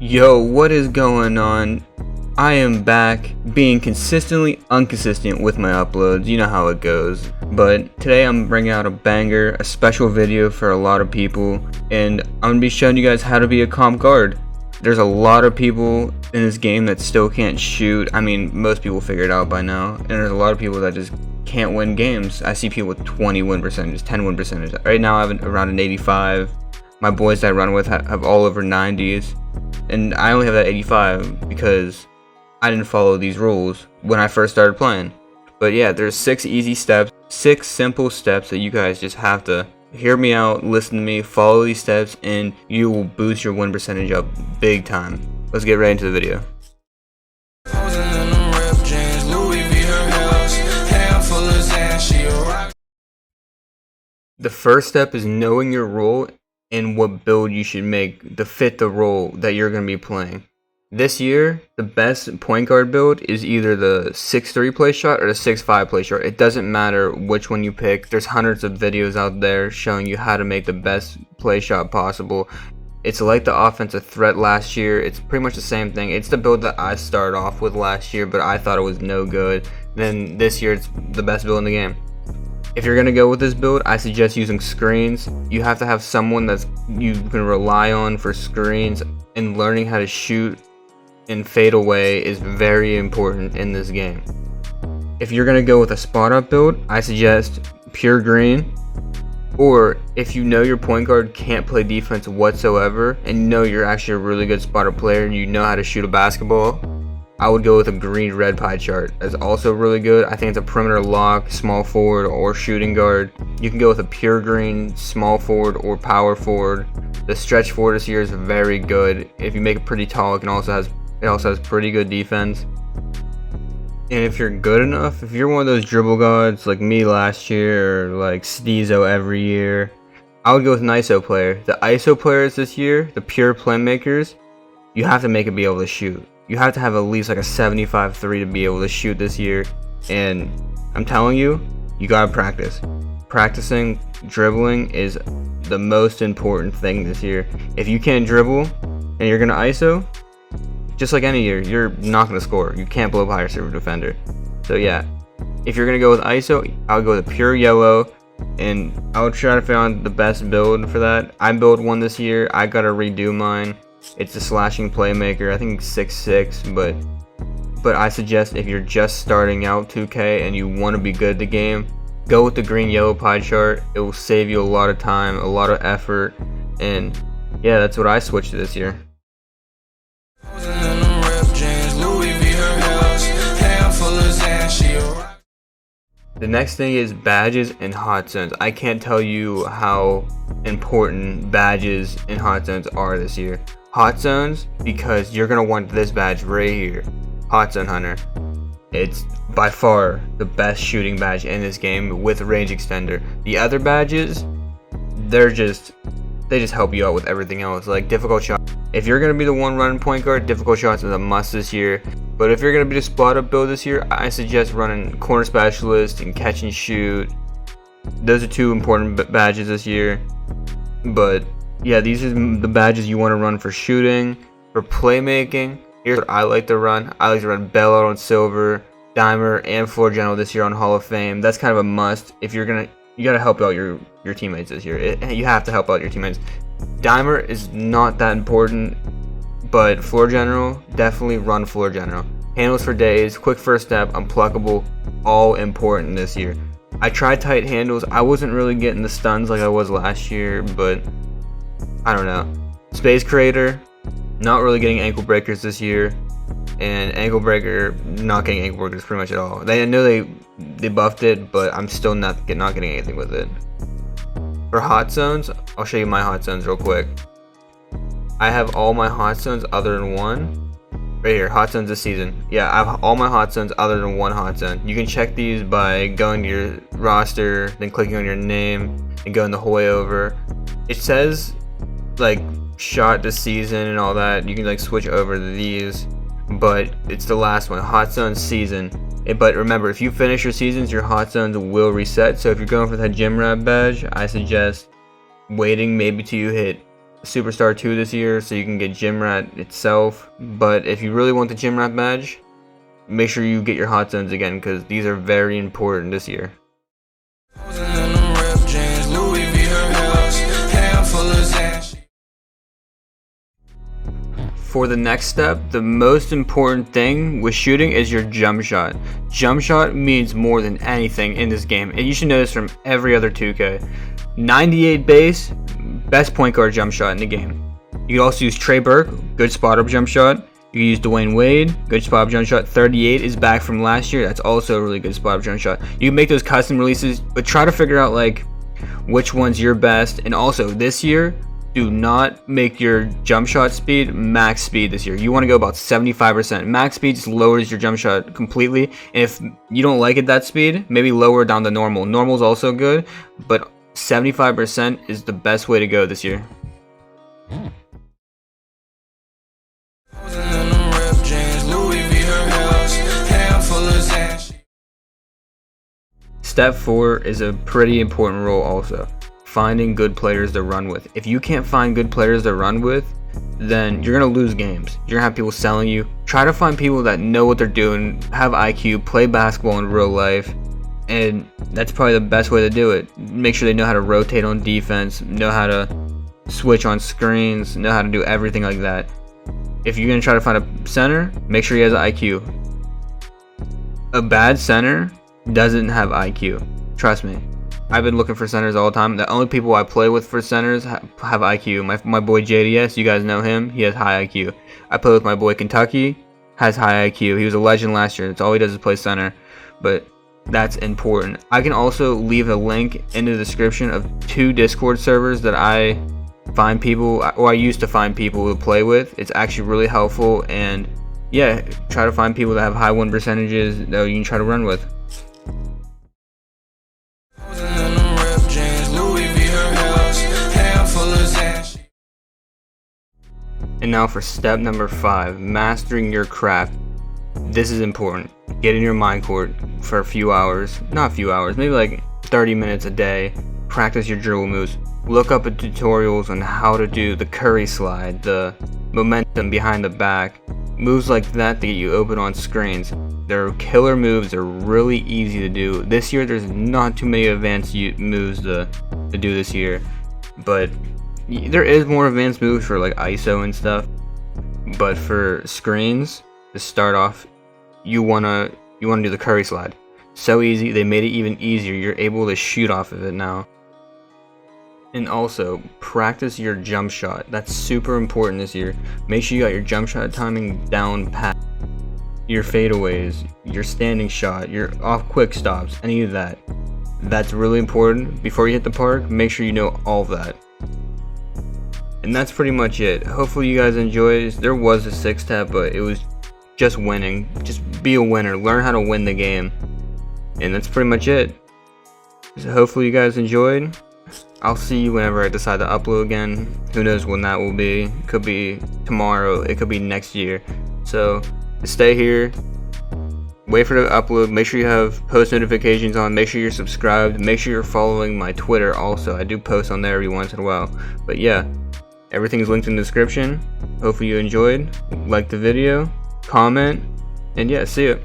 Yo, what is going on? I am back being consistently inconsistent with my uploads, you know how it goes. But today I'm bringing out a banger, a special video for a lot of people, and I'm going to be showing you guys how to be a comp guard. There's a lot of people in this game that still can't shoot. I mean, most people figure it out by now, and there's a lot of people that just can't win games. I see people with 20 win percentages, 10 win percentages. Right now I have around an 85. My boys that I run with have all over 90s, and I only have that 85 because I didn't follow these rules when I first started playing. But yeah, there's 6 easy steps, 6 simple steps that you guys just have to hear me out, listen to me, follow these steps, and you will boost your win percentage up big time. Let's get right into the video. The first step is knowing your role and what build you should make to fit the role that you're going to be playing. This year, the best point guard build is either the 6'3" play shot or the 6'5" play shot. It doesn't matter which one you pick. There's hundreds of videos out there showing you how to make the best play shot possible. It's like the offensive threat last year. It's pretty much the same thing. It's the build that I started off with last year, but I thought it was no good. Then this year, it's the best build in the game. If you're going to go with this build, I suggest using screens. You have to have someone that you can rely on for screens, and learning how to shoot and fade away is very important in this game. If you're going to go with a spot up build, I suggest pure green. Or if you know your point guard can't play defense whatsoever and you know you're actually a really good spot up player and you know how to shoot a basketball, I would go with a green red pie chart. That's also really good. I think it's a perimeter lock, small forward, or shooting guard. You can go with a pure green small forward or power forward. The stretch forward this year is very good. If you make it pretty tall, it also has pretty good defense. And if you're good enough, if you're one of those dribble gods like me last year or like Steezo every year, I would go with an ISO player. The ISO players this year, the pure playmakers, you have to make it be able to shoot. You have to have at least like a 75-3 to be able to shoot this year. And I'm telling you, you gotta practice. Practicing dribbling is the most important thing this year. If you can't dribble and you're gonna ISO, just like any year, you're not going to score. You can't blow up higher server defender. So yeah, if you're going to go with ISO, I'll go with a pure yellow, and I would try to find the best build for that. I built one this year. I got to redo mine. It's a slashing playmaker. I think 6'6", but I suggest if you're just starting out 2K and you want to be good at the game, go with the green yellow pie chart. It will save you a lot of time, a lot of effort, and yeah, that's what I switched to this year. The next thing is badges and hot zones. I can't tell you how important badges and hot zones are this year. Hot zones, because you're going to want this badge right here, Hot Zone Hunter. It's by far the best shooting badge in this game with range extender. The other badges, they just help you out with everything else, like difficult shots. If you're going to be the one running point guard, difficult shots is a must this year. But if you're going to be the spot up build this year, I suggest running corner specialist and catch and shoot. Those are 2 important badges this year. But yeah, these are the badges you want to run for shooting, for playmaking. Here's what I like to run. I like to run bailout on silver, dimer, and floor general this year on Hall of Fame. That's kind of a must. If you're going to, you got to help out your teammates this year. You have to help out your teammates. Dimer is not that important, but floor general, definitely run floor general. Handles for days, quick first step, unpluckable, all important this year. I tried tight handles. I wasn't really getting the stuns like I was last year, but I don't know. Space creator, not really getting ankle breakers this year, and ankle breaker, not getting ankle breakers pretty much at all. I know they buffed it, but I'm still not getting anything with it. For hot zones, I'll show you my hot zones real quick. I have all my hot zones other than one. Right here, hot zones this season. Yeah, I have all my hot zones other than one hot zone. You can check these by going to your roster, then clicking on your name, and going the whole way over. It says like shot this season and all that. You can like switch over to these, but it's the last one, hot zone season. But remember, if you finish your seasons, your hot zones will reset. So if you're going for that gym rat badge, I suggest waiting maybe till you hit Superstar 2 this year so you can get Gym Rat itself. But if you really want the Gym Rat badge, make sure you get your hot zones again, because these are very important this year. For the next step, the most important thing with shooting is your jump shot. Jump shot means more than anything in this game, and you should know this from every other 2K. 98 base, best point guard jump shot in the game. You can also use Trey Burke, good spot up jump shot. You can use Dwayne Wade, good spot up jump shot. 38 is back from last year, that's also a really good spot up jump shot. You can make those custom releases, but try to figure out like which one's your best. And also this year, do not make your jump shot speed max speed this year. You want to go about 75%. Max speed just lowers your jump shot completely. And if you don't like it that speed, maybe lower down to normal. Normal is also good, but 75% is the best way to go this year. Step 4 is a pretty important role also. Finding good players to run with. If you can't find good players to run with, then you're going to lose games. You're going to have people selling you. Try to find people that know what they're doing, have IQ, play basketball in real life, and that's probably the best way to do it. Make sure they know how to rotate on defense, know how to switch on screens, know how to do everything like that. If you're going to try to find a center, make sure he has an IQ. A bad center doesn't have IQ. Trust me. I've been looking for centers all the time. The only people I play with for centers have IQ. My boy JDS, you guys know him. He has high IQ. I play with my boy Kentucky, has high IQ. He was a legend last year. That's all he does is play center. But that's important. I can also leave a link in the description of 2 Discord servers that I find people, or I used to find people to play with. It's actually really helpful. And yeah, try to find people that have high win percentages that you can try to run with. And now for step number 5, mastering your craft. This is important. Get in your mind court for a few hours, not a few hours, maybe like 30 minutes a day. Practice your dribble moves. Look up at tutorials on how to do the curry slide, the momentum behind the back, moves like that to get you open on screens. They're killer moves, they're really easy to do. This year there's not too many advanced moves to do this year, but there is more advanced moves for like ISO and stuff. But for screens, to start off, you wanna do the curry slide. So easy, they made it even easier. You're able to shoot off of it now. And also, practice your jump shot. That's super important this year. Make sure you got your jump shot timing down pat. Your fadeaways, your standing shot, your off quick stops, any of that. That's really important. Before you hit the park, make sure you know all of that. And that's pretty much it. Hopefully you guys enjoyed. There was a 6 step, but it was just winning. Just be a winner. Learn how to win the game. And that's pretty much it. So hopefully you guys enjoyed. I'll see you whenever I decide to upload again. Who knows when that will be. It could be tomorrow. It could be next year. So stay here. Wait for the upload. Make sure you have post notifications on. Make sure you're subscribed. Make sure you're following my Twitter also. I do post on there every once in a while. But yeah, everything's linked in the description. Hopefully you enjoyed. Like the video. Comment. And yeah, see ya.